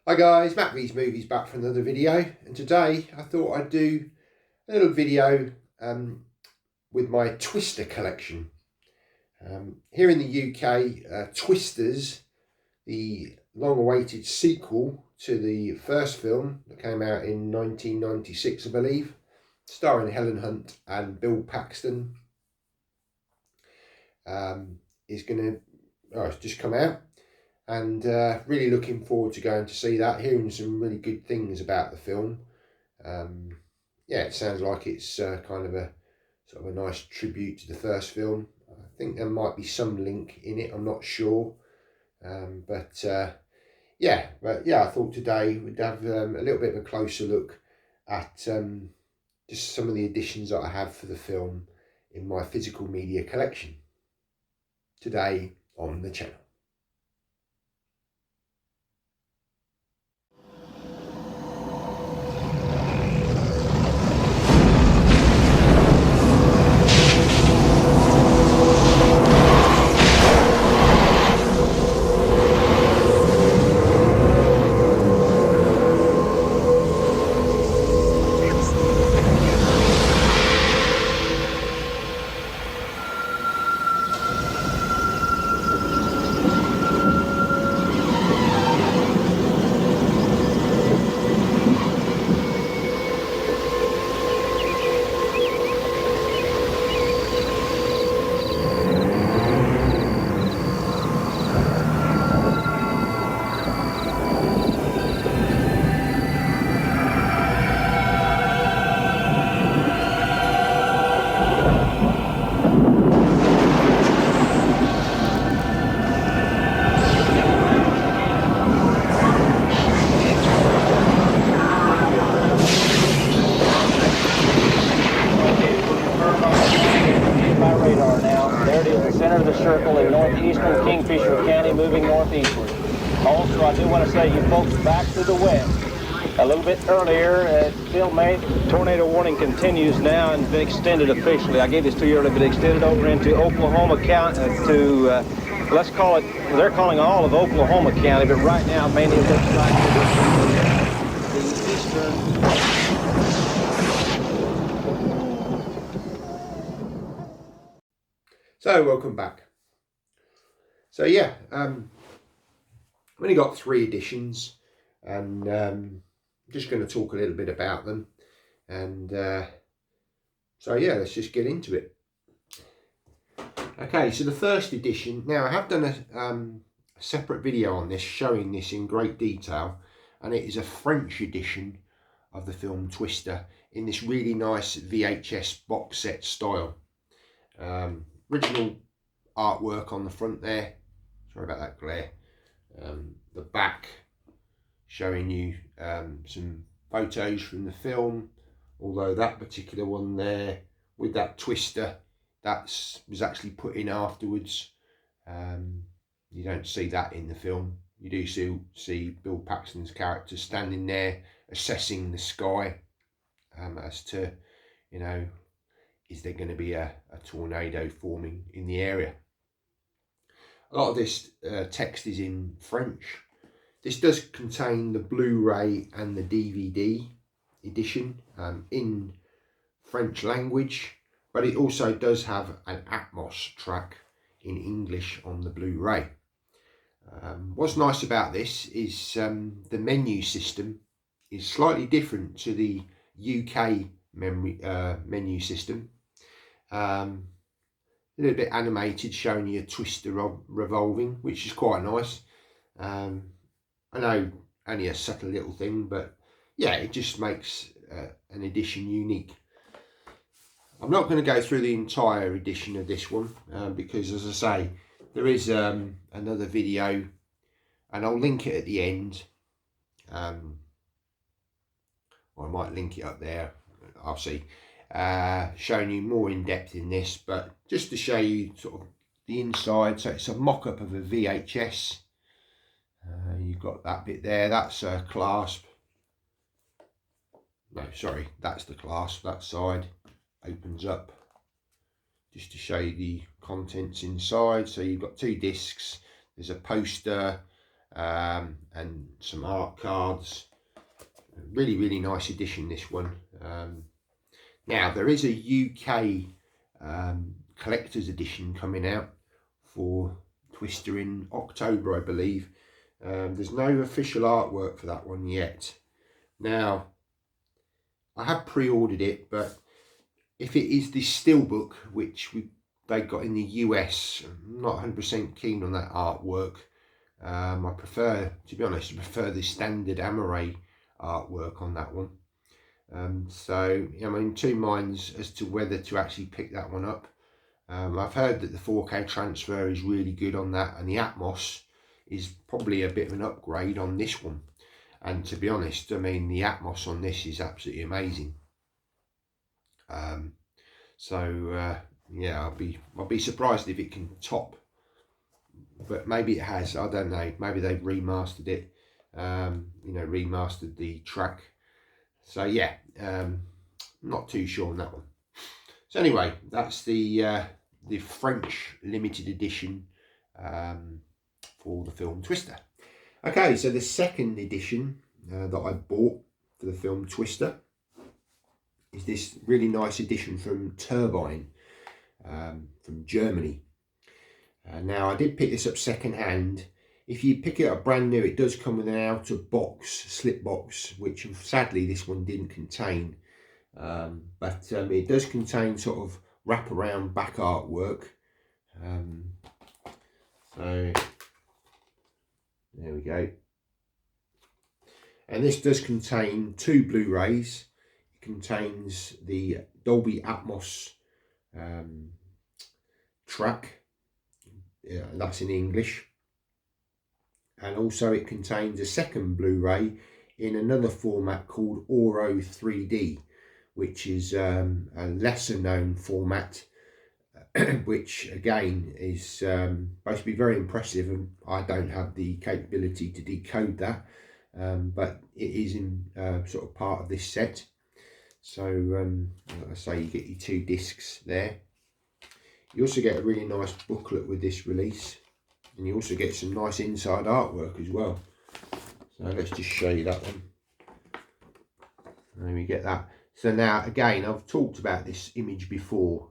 Hi guys, Matt V's Movies back for another video, and today I thought I'd do a little video with my Twister collection. Here in the UK, Twisters, the long-awaited sequel to the first film that came out in 1996, I believe, starring Helen Hunt and Bill Paxton, it's just come out. And really looking forward to going to see that, hearing some really good things about the film. Yeah, it sounds like it's kind of a sort of a nice tribute to the first film. I think there might be some link in it, I'm not sure. Yeah, I thought today we'd have a little bit of a closer look at just some of the editions that I have for the film in my physical media collection today on the channel. Center of the circle in northeastern Kingfisher County, moving northeastward. Also, I do want to say you folks back to the west. A little bit earlier, Phil made tornado warning continues now and been extended officially. I gave this to you earlier, but extended over into Oklahoma County let's call it, they're calling all of Oklahoma County, but right now mainly it looks like the eastern. So welcome back. So yeah, I've only got 3 editions, and I'm just going to talk a little bit about them. And so yeah, let's just get into it. Okay, so the first edition. Now I have done a separate video on this, showing this in great detail, and it is a French edition of the film Twister in this really nice VHS box set style. Original artwork on the front there, sorry about that glare. The back showing you some photos from the film, although that particular one there with that Twister, that was actually put in afterwards. You don't see that in the film. You do see Bill Paxton's character standing there assessing the sky, as to, you know, is there going to be a tornado forming in the area. A lot of this text is in French. This does contain the Blu-ray and the DVD edition in French language, but it also does have an Atmos track in English on the Blu-ray. What's nice about this is the menu system is slightly different to the UK menu system. A little bit animated, showing you a Twister revolving, which is quite nice. I know only a subtle little thing, but yeah, it just makes an edition unique. I'm not going to go through the entire edition of this one because, as I say, there is another video, and I'll link it at the end, or I might link it up there, I'll see. Showing you more in depth in this, but just to show you sort of the inside. So it's a mock-up of a VHS. You've got that bit there, that's a clasp. No, sorry, that's the clasp. That side opens up just to show you the contents inside. So you've got 2 discs, there's a poster, and some art cards. Really, really nice edition, this one. Now, there is a UK collector's edition coming out for Twister in October, I believe. There's no official artwork for that one yet. Now, I have pre-ordered it, but if it is the steelbook, which they got in the US, I'm not 100% keen on that artwork. I prefer, to be honest, the standard Amaray artwork on that one. So I'm in two minds as to whether to actually pick that one up. I've heard that the 4K transfer is really good on that, and the Atmos is probably a bit of an upgrade on this one. And to be honest, I mean, the Atmos on this is absolutely amazing. Yeah, I'll be surprised if it can top, but maybe it has. I don't know. Maybe they've remastered it. You know, remastered the track. So yeah, not too sure on that one. So anyway, that's the French limited edition for the film Twister. Okay, so the second edition that I bought for the film Twister is this really nice edition from Turbine, from Germany. Now, I did pick this up second hand. If you pick it up brand new, it does come with an outer box, slip box, which sadly this one didn't contain. But it does contain sort of wraparound back artwork. So there we go. And this does contain 2 Blu-rays. It contains the Dolby Atmos track. Yeah, that's in English. And also it contains a second Blu-ray in another format called Oro 3D, which is a lesser known format, which again is supposed to be very impressive, and I don't have the capability to decode that, but it is in sort of part of this set. So like I say, you get your 2 discs there. You also get a really nice booklet with this release, and you also get some nice inside artwork as well. So let's just show you that one. There we get that. So now again, I've talked about this image before.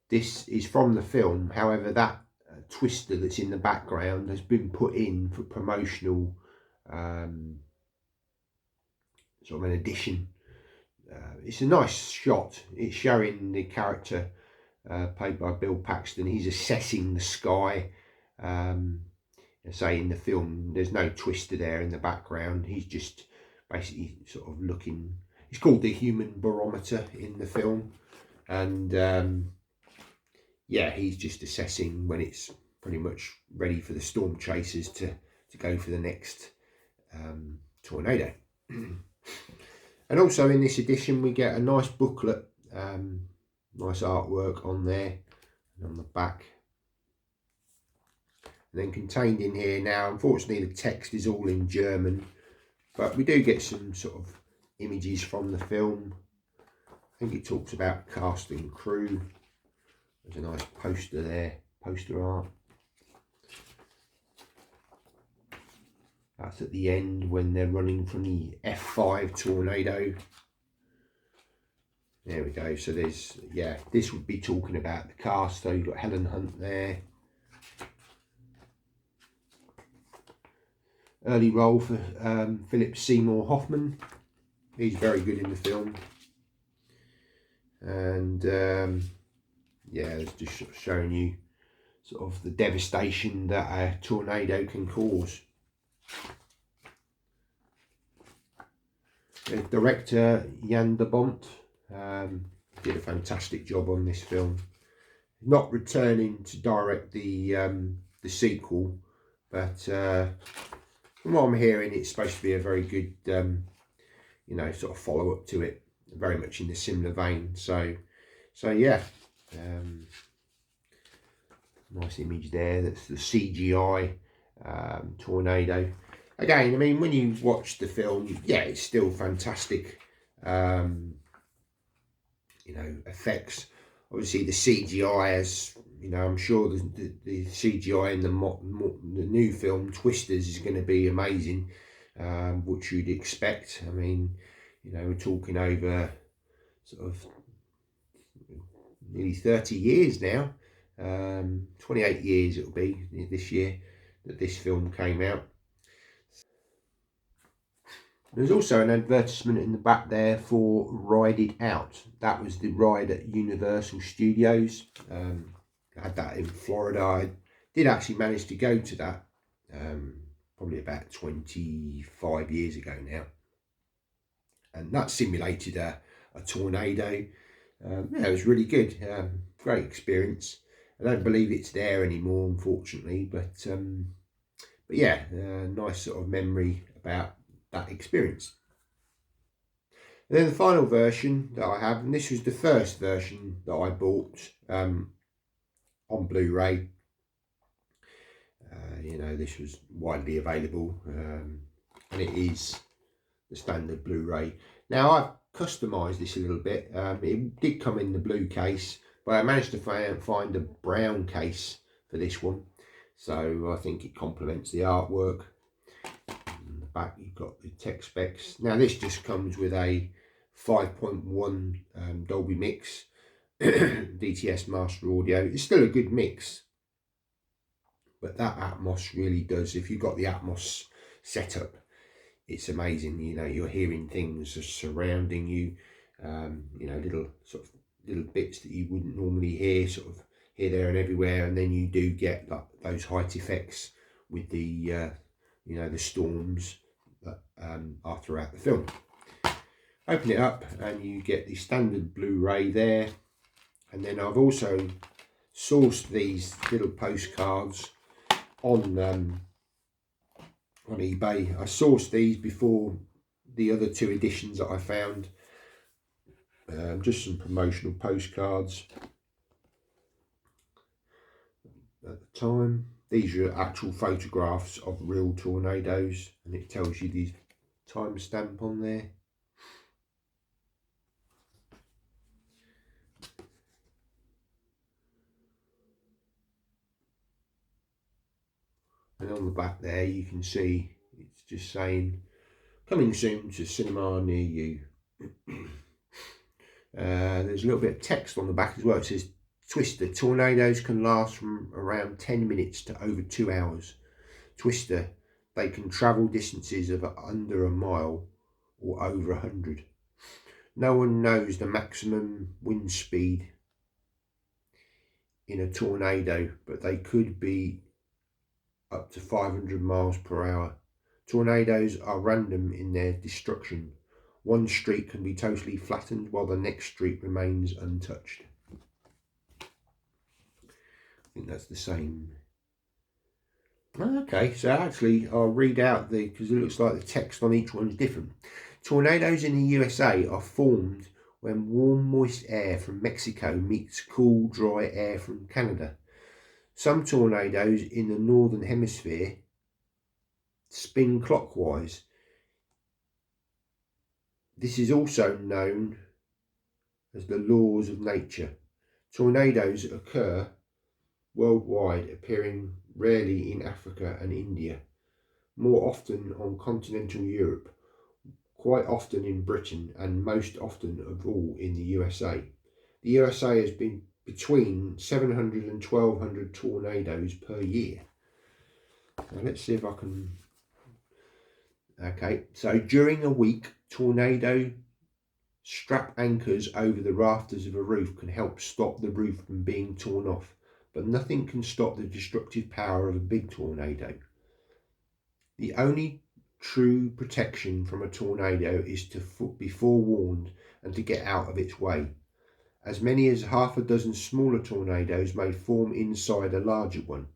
This is from the film. However, that Twister that's in the background has been put in for promotional sort of an addition. It's a nice shot. It's showing the character played by Bill Paxton. He's assessing the sky. Say in the film, there's no Twister there in the background. He's just basically sort of looking. It's called the Human Barometer in the film, and yeah, he's just assessing when it's pretty much ready for the storm chasers to go for the next tornado. And also in this edition we get a nice booklet, nice artwork on there and on the back. And then contained in here now, unfortunately the text is all in German, but we do get some sort of images from the film. I think it talks about cast and crew. There's a nice poster there, poster art. That's at the end when they're running from the F5 tornado. There we go. So there's, yeah, this would be talking about the cast. So you've got Helen Hunt there. Early role for Philip Seymour Hoffman. He's very good in the film. And yeah, it's just showing you sort of the devastation that a tornado can cause. The director Jan de Bont did a fantastic job on this film. Not returning to direct the sequel, but from what I'm hearing, it's supposed to be a very good, you know, sort of follow up to it, very much in the similar vein. So yeah, nice image there. That's the CGI tornado. Again, I mean, when you watch the film, yeah, it's still fantastic. You know, effects. Obviously, the CGI has you know, I'm sure the CGI in the new film Twisters is going to be amazing, which you'd expect. I mean, you know, we're talking over sort of nearly 30 years now, 28 years it'll be this year that this film came out. There's also an advertisement in the back there for Ride It Out. That was the ride at Universal Studios. I had that in Florida. I did actually manage to go to that probably about 25 years ago now. And that simulated a tornado. Yeah, it was really good. Great experience. I don't believe it's there anymore, unfortunately, but yeah, nice sort of memory about that experience. And then the final version that I have, and this was the first version that I bought on Blu-ray. You know, this was widely available, and it is the standard Blu-ray. Now I've customised this a little bit. It did come in the blue case, but I managed to find a brown case for this one, so I think it complements the artwork. In the back you've got the tech specs. Now this just comes with a 5.1 Dolby Mix DTS master audio. It's still a good mix, but that Atmos really does, if you've got the Atmos setup, it's amazing. You know, you're hearing things surrounding you, you know, little bits that you wouldn't normally hear, sort of here, there and everywhere. And then you do get like those height effects with the you know, the storms that are throughout the film. Open it up and you get the standard Blu-ray there, and then I've also sourced these little postcards on eBay. I sourced these before the other two editions that I found. Just some promotional postcards at the time. These are actual photographs of real tornadoes, and it tells you the timestamp on there. And on the back there you can see it's just saying coming soon to cinema near you. There's a little bit of text on the back as well. It says, Twister, tornadoes can last from around 10 minutes to over 2 hours. Twister, they can travel distances of under a mile or over 100. No one knows the maximum wind speed in a tornado, but they could be up to 500 miles per hour. Tornadoes are random in their destruction. One street can be totally flattened while the next street remains untouched. I think that's the same. Okay, so actually I'll read out because it looks like the text on each one is different. Tornadoes in the USA are formed when warm, moist air from Mexico meets cool, dry air from Canada. Some tornadoes in the northern hemisphere spin clockwise. This is also known as the laws of nature. Tornadoes occur worldwide, appearing rarely in Africa and India, more often on continental Europe, quite often in Britain, and most often of all in the USA. The USA has been between 700 and 1200 tornadoes per year. Now let's see if I can... Okay, so during a week, tornado strap anchors over the rafters of a roof can help stop the roof from being torn off, but nothing can stop the destructive power of a big tornado. The only true protection from a tornado is to be forewarned and to get out of its way. As many as half a dozen smaller tornadoes may form inside a larger one.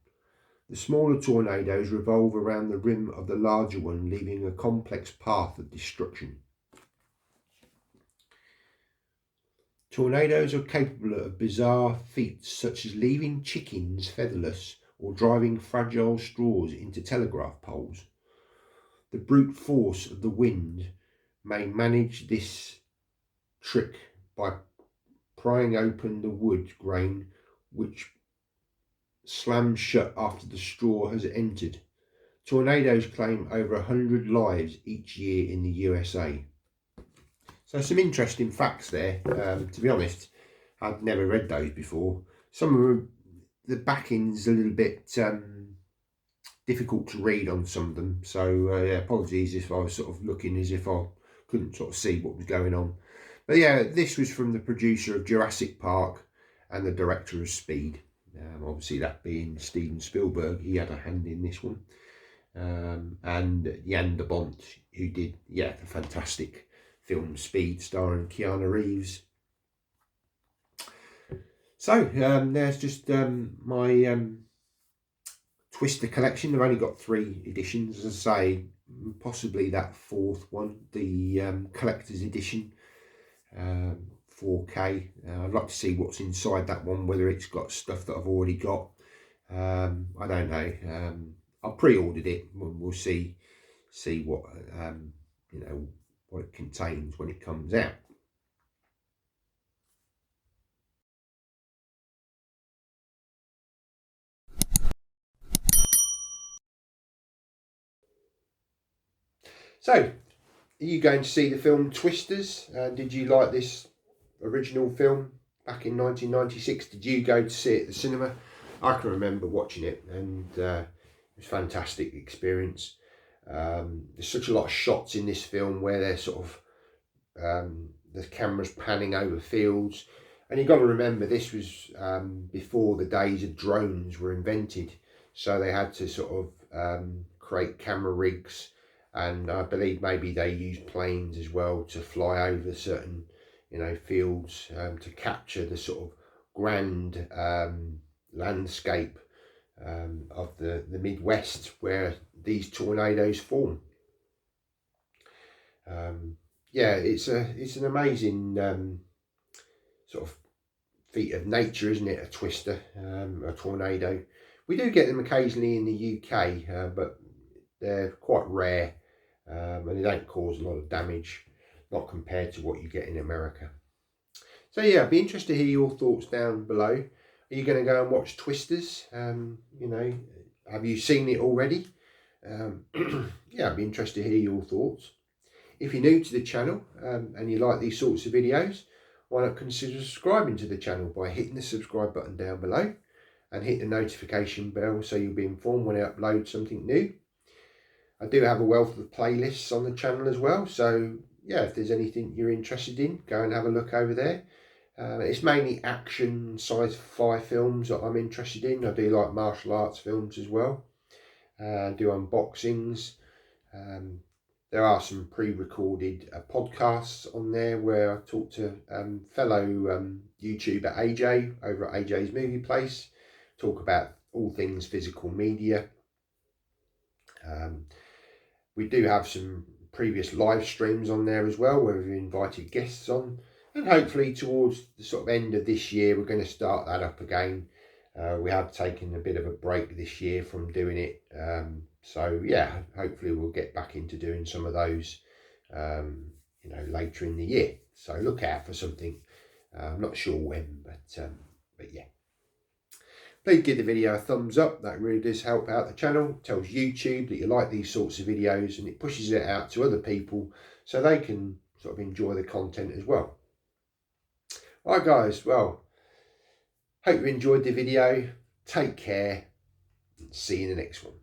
The smaller tornadoes revolve around the rim of the larger one, leaving a complex path of destruction. Tornadoes are capable of bizarre feats such as leaving chickens featherless or driving fragile straws into telegraph poles. The brute force of the wind may manage this trick by prying open the wood grain which slams shut after the straw has entered. Tornadoes claim over 100 lives each year in the USA. So some interesting facts there. To be honest, I'd never read those before. Some of them, the backing's a little bit difficult to read on some of them. So yeah, apologies if I was sort of looking as if I couldn't sort of see what was going on. But yeah, this was from the producer of Jurassic Park and the director of Speed. Obviously that being Steven Spielberg, he had a hand in this one. And Jan de Bont, who did, yeah, the fantastic film Speed starring Keanu Reeves. So there's just my Twister collection. I've only got 3 editions, as I say, possibly that 4th one, the collector's edition, 4K. I'd like to see what's inside that one, whether it's got stuff that I've already got. I don't know. I've pre-ordered it. We'll see what you know, what it contains when it comes out. So, are you going to see the film Twisters? Did you like this original film back in 1996? Did you go to see it at the cinema? I can remember watching it, and it was a fantastic experience. There's such a lot of shots in this film where they're sort of the camera's panning over fields, and you've got to remember this was before the days of drones were invented, so they had to sort of create camera rigs, and I believe maybe they used planes as well to fly over certain, you know, fields to capture the sort of grand landscape of the Midwest where these tornadoes form. Yeah, it's an amazing sort of feat of nature, isn't it? A twister, a tornado. We do get them occasionally in the UK, but they're quite rare, and they don't cause a lot of damage, not compared to what you get in America. So yeah, I'd be interested to hear your thoughts down below. Are you going to go and watch Twisters? You know, have you seen it already? Yeah, I'd be interested to hear your thoughts. If you're new to the channel and you like these sorts of videos, why not consider subscribing to the channel by hitting the subscribe button down below and hit the notification bell so you'll be informed when I upload something new. I do have a wealth of playlists on the channel as well, so yeah, if there's anything you're interested in, go and have a look over there. It's mainly action sci-fi films that I'm interested in. I do like martial arts films as well. Do unboxings. There are some pre-recorded podcasts on there where I talk to fellow YouTuber AJ over at AJ's Movie Place. Talk about all things physical media. We do have some previous live streams on there as well where we've invited guests on. And hopefully towards the sort of end of this year, we're going to start that up again. We have taken a bit of a break this year from doing it. So yeah, hopefully we'll get back into doing some of those, you know, later in the year. So look out for something. I'm not sure when, but yeah. Please give the video a thumbs up. That really does help out the channel. It tells YouTube that you like these sorts of videos, and it pushes it out to other people so they can sort of enjoy the content as well. Alright guys, well, hope you enjoyed the video. Take care and see you in the next one.